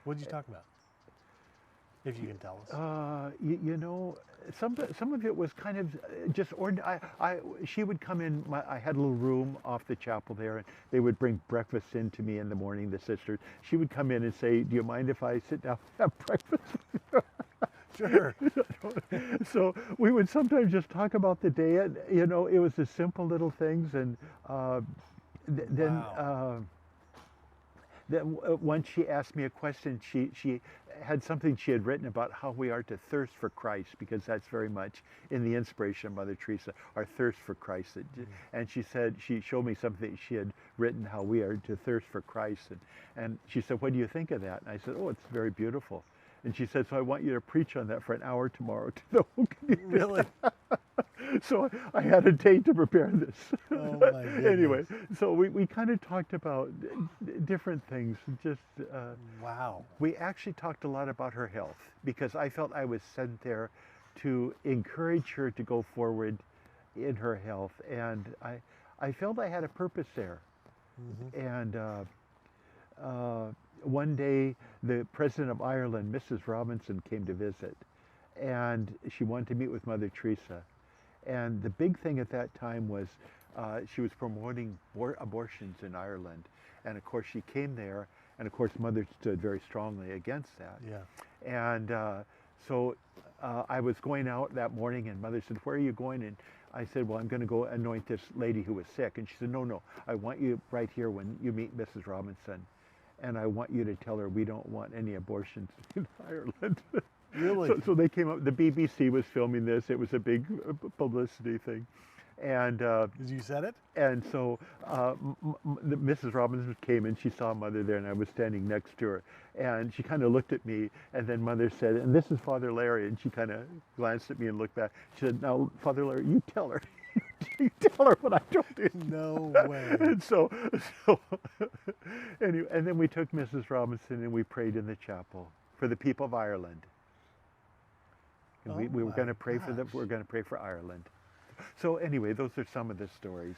What did you talk about? If you can tell us. You know, some of it was kind of just ordinary. She would come in. I had a little room off the chapel there, and they would bring breakfast in to me in the morning. The sisters. She would come in and say, "Do you mind if I sit down and have breakfast?" Sure. So we would sometimes just talk about the day. And, you know, it was the simple little things, and then. Wow. Once she asked me a question, she had something she had written about how we are to thirst for Christ, because that's very much in the inspiration of Mother Teresa, our thirst for Christ. And she said, she showed me something she had written, how we are to thirst for Christ. And she said, what do you think of that? And I said, oh, it's very beautiful. And she said, so I want you to preach on that for an hour tomorrow to the whole community. Really? So I had a day to prepare this. Oh my goodness. Anyway, so we kind of talked about different things. Just Wow. we actually talked a lot about her health, because I felt I was sent there to encourage her to go forward in her health, and I felt I had a purpose there. Mm-hmm. And one day, the president of Ireland, Mrs. Robinson, came to visit, and she wanted to meet with Mother Teresa. And the big thing at that time was she was promoting abortions in Ireland. And of course, she came there, and of course, Mother stood very strongly against that. Yeah. And so I was going out that morning, and Mother said, where are you going? And I said, well, I'm going to go anoint this lady who was sick. And she said, no, no, I want you right here when you meet Mrs. Robinson. And I want you to tell her we don't want any abortions in Ireland. Really? So they came up, the BBC was filming this. It was a big publicity thing. And You said it? and so Mrs. Robinson came, and she saw Mother there, and I was standing next to her. And she kind of looked at me, and then Mother said, and this is Father Larry. And she kind of glanced at me and looked back. She said, now, Father Larry, you tell her. You tell her what I told you. No way. And so anyway, and then we took Mrs. Robinson and we prayed in the chapel for the people of Ireland. And we were my going to pray for them. gosh. We're going to pray for Ireland. So anyway, those are some of the stories.